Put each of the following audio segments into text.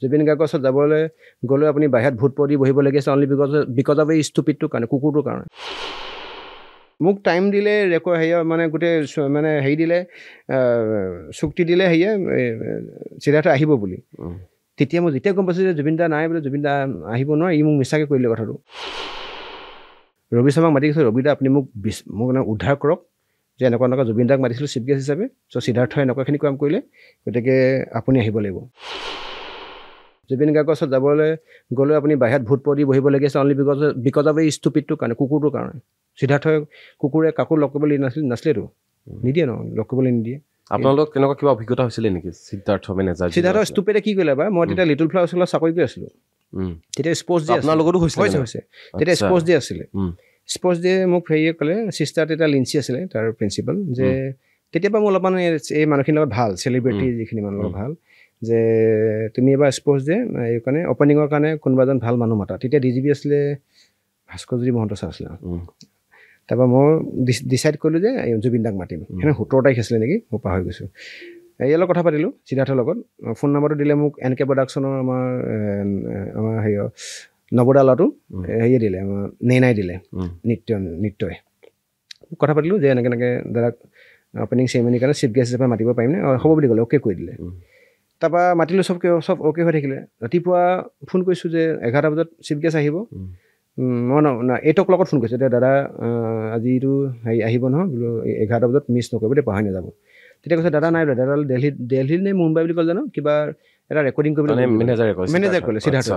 জুবিন গাৰ্গৰ ওচৰত যাবলৈ গ'লেও আপুনি বাহিৰত ভোট পৰি বহিবলগীয়া আছে অনলি বিকজ অফ এই ষ্টুপিডটোৰ কাৰণে কুকুৰটোৰ কাৰণে মোক টাইম দিলে ৰেকৰ্ড হেৰিয়া মানে গোটেই মানে হেৰি দিলে চুক্তি দিলে হেৰিয়া সিদ্ধাৰ্থ আহিব বুলি তেতিয়া মই যেতিয়া গম পাইছোঁ যে জুবিন দা নাই বোলে জুবিন দা আহিব নোৱাৰে ই মোক মিছাকৈ কৰিলে কথাটো ৰবি শৰ্মাক মাতি কৈছে ৰবি দা আপুনি মোক মানে উদ্ধাৰ কৰক যে এনেকুৱা জুবিন দাক মাতিছিলোঁ চিফ গেষ্ট হিচাপে চ' সিদ্ধাৰ্থই এনেকুৱাখিনি কাম কৰিলে গতিকে আপুনি আহিব লাগিব জুবিন গাৰ্গৰ ওচৰত যাবলৈ গ'লেও আপুনি বাহিৰত ভোট পৰি বহিবলগীয়া আছে অনলি বিকজ অফ এই ষ্টুপিডটোৰ কাৰণে কুকুৰটোৰ কাৰণে সিদ্ধাৰ্থই কুকুৰে কাকো লগ কৰিবলৈ নাছিলেতো নিদিয়ে ন লগ কৰিবলৈ নিদিয়ে আপোনালোক তেনেকুৱা কিবা অভিজ্ঞতা হৈছিলে নেকি সিদ্ধাৰ্থ মেনেজাৰ সিদ্ধাৰ্থ ষ্টুপিডে কি কৰিলে বা মই তেতিয়া লিটল ফ্লাৱাৰ স্কুলত চাকৰি কৰি আছিলোঁ তেতিয়া স্পৰ্টছ ডে আপোনাৰ লগতো হৈছে তেতিয়া স্পৰ্টছ ডে আছিলে স্পৰ্টছ ডে মোক হেৰিয়ে ক'লে চিষ্টাৰ তেতিয়া লিঞ্চি আছিলে তাৰ প্ৰিন্সিপাল যে তেতিয়াৰ পৰা মোৰ অলপমান এই মানুহখিনিৰ লগত ভাল চেলিব্ৰিটি যিখিনি মানুহৰ লগত ভাল যে তুমি এবাৰ স্পৰ্টছ ডে এই কাৰণে অপেনিঙৰ কাৰণে কোনোবা এজন ভাল মানুহ মাতা তেতিয়া DGP আছিলে ভাস্কৰজ্যোতি মহন্ত ছাৰ আছিলে তাৰপৰা মই ডিচাইড কৰিলোঁ যে জুবিন দাক মাতিম সেইদিনা 17 তাৰিখ আছিলে নেকি মই পাহৰি গৈছোঁ ইয়াৰ লগত কথা পাতিলোঁ সিদ্ধাৰ্থৰ লগত ফোন নম্বৰটো দিলে মোক NK প্ৰডাকশ্যনৰ আমাৰ হেৰি নৱদা ল'ৰাটো হেৰিয়ে দিলে আমাৰ নেনাই দিলে নৃত্যই কথা পাতিলোঁ যে এনেকৈ দাদাক অপেনিং চেৰিমনিৰ কাৰণে চিফ গেষ্ট হিচাপে মাতিব পাৰিমনে হ'ব বুলি ক'লে অ'কে কৰি দিলে তাৰপৰা মাতিলোঁ চব অ'কে হৈ থাকিলে ৰাতিপুৱা ফোন কৰিছোঁ যে 11টা বজাত চিফ গেষ্ট আহিব মই 8 o'clockত ফোন কৰিছোঁ এতিয়া দাদা আজিতো হেৰি আহিব নহয় বোলো 11টা বজাত মিছ নকৰিব দেই পাহৰি নাযাব তেতিয়া কৈছে দাদা নাই দাদা দিল্লী নে মুম্বাই বুলি ক'লে জানো কিবা এটা ৰেকৰ্ডিং কৰিবলৈ মেনেজাৰ ক'লে সিদ্ধাৰ্থ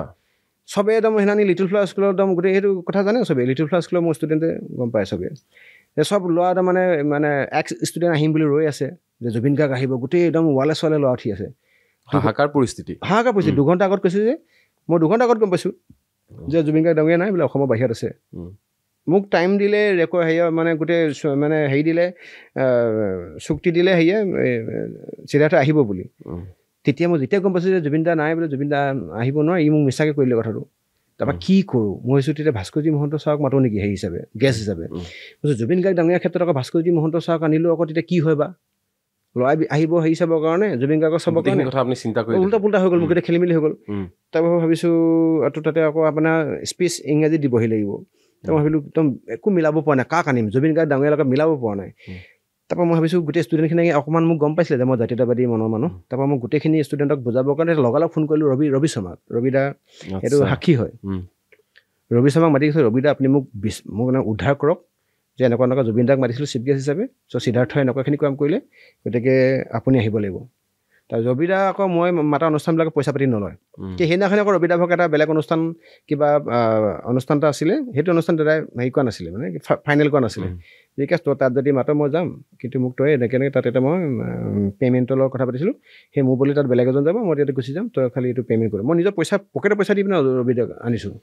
চবে একদম সেইদিনা লিটল ফ্লাৱাৰ স্কুলৰ একদম গোটেই সেইটো কথা জানে চবে লিটল ফ্লাৱাৰ স্কুলৰ মোৰ ষ্টুডেণ্টে গম পায় চবে চব ল'ৰা এটা মানে এক্স ষ্টুডেণ্ট আহিম বুলি ৰৈ আছে যে জুবিন গাৰ্গ আহিব গোটেই একদম ৱালে চোৱালে ল'ৰা উঠি আছে হাহাকাৰ পৰিস্থিতি 2 ঘণ্টা আগত কৈছে যে মই 2 ঘণ্টা আগত গম পাইছোঁ যে জুবিন গাৰ্গ ডাঙৰীয়া নাই বোলে অসমৰ বাহিৰত আছে মোক টাইম দিলে ৰেকৰ্ড হেৰিয়া মানে গোটেই মানে হেৰি দিলে চুক্তি দিলে হেৰিয়া সিদ্ধাৰ্থ আহিব বুলি তেতিয়া মই যেতিয়া গম পাইছোঁ যে জুবিন দা নাই বোলে জুবিন দা আহিব নোৱাৰে ই মোক মিছাকৈ কৰিলে কথাটো তাৰপৰা কি কৰোঁ মই ভাবিছোঁ তেতিয়া ভাস্কৰজ্যোতি মহন্ত ছাৰক মাতোঁ নেকি হেৰি হিচাপে গেষ্ট হিচাপে কৈছোঁ জুবিন গাৰ্গ ডাঙৰীয়াৰ ক্ষেত্ৰত আকৌ ভাস্কৰজ্যোতি মহন্ত ছাৰক আনিলোঁ আকৌ তেতিয়া কি হয় বা ল'ৰা আহিব হেৰি চাবৰ কাৰণে জুবিন গাৰ্গক চাবৰ কাৰণে কথা আপুনি চিন্তা কৰি উল্টা পুল্টা হৈ গ'ল মোক এতিয়া খেলি মেলি হৈ গ'ল তাৰপৰা ভাবিছোঁ তাতে আকৌ আপোনাৰ স্পীচ ইংৰাজীত দিবহি লাগিব তাৰপৰা মই ভাবিলোঁ একদম একো মিলাব পৰা নাই কাক আনিম জুবিন গাৰ্গ ডাঙৰীয়াৰ লগত মিলাব পৰা নাই তাৰপৰা মই ভাবিছোঁ গোটেই ষ্টুডেণ্টখিনি অকণমান মোক গম পাইছিলে যে মই জাতীয়তাবাদী মনৰ মানুহ তাৰপৰা মই গোটেইখিনি ষ্টুডেণ্টক বুজাবৰ কাৰণে লগালগ ফোন কৰিলোঁ ৰবি শৰ্মাক ৰবি দা এইটো সাক্ষী হয় ৰবি শৰ্মাক মাতি কৈছে ৰবি দা আপুনি মোক মানে উদ্ধাৰ কৰক যে এনেকুৱা জুবিন দাক মাতিছিলোঁ চিফ গেষ্ট হিচাপে চ' সিদ্ধাৰ্থই এনেকুৱাখিনি কাম কৰিলে গতিকে আপুনি আহিব লাগিব তাৰ ৰবি দা আকৌ মই মাতা অনুষ্ঠানবিলাকে পইচা পাতি নলয় সেইদিনাখনি আকৌ ৰবি দা ভাগ এটা বেলেগ অনুষ্ঠান কিবা অনুষ্ঠান এটা আছিলে সেইটো অনুষ্ঠান দাদাই হেৰি কৰা নাছিলে মানে ফাইনেল কৰা নাছিলে ঠিক আছে তই তাত যদি মাত মই যাম কিন্তু মোক তই এনেকৈ তাত এটা মই পে'মেণ্টৰ লগত কথা পাতিছিলোঁ সেই মোৰ বুলি তাত বেলেগ এজন যাব মই তেতিয়া গুচি যাম তই খালি এইটো পে'মেণ্ট কৰিম মই নিজৰ পকেটৰ পইচা দি পিনে ৰবি দাক আনিছোঁ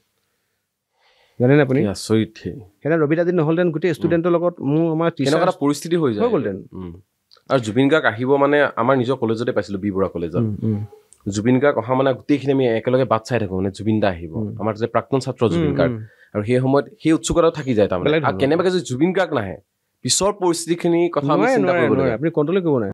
জানেনে আপুনি সেইদিনা ৰবি দা যদি নহ'লহেঁতেন গোটেই ষ্টুডেণ্টৰ লগত মোৰ আমাৰ এটা পৰিস্থিতি হৈ গ'লহেঁতেন আৰু জুবিন গাৰ্গ আহিব মানে আমাৰ নিজৰ কলেজতে পাইছিলোঁ বি বৰুৱা কলেজত জুবিন গাৰ্গ অহা মানে গোটেইখিনি আমি একেলগে বাট চাই থাকোঁ মানে জুবিন দা আহিব আমাৰ যে প্ৰাক্তন ছাত্ৰ জুবিন গাৰ্গ আৰু সেই সময়ত সেই উৎসুকতাও থাকি যায় তাৰমানে কেনেবাকৈ যদি জুবিন গাৰ্গ নাহে পিছৰ পৰিস্থিতিখিনিৰ কথা আমি চিন্তা কৰিব নোৱাৰে আপুনি কণ্ট্ৰল কৰিব নোৱাৰে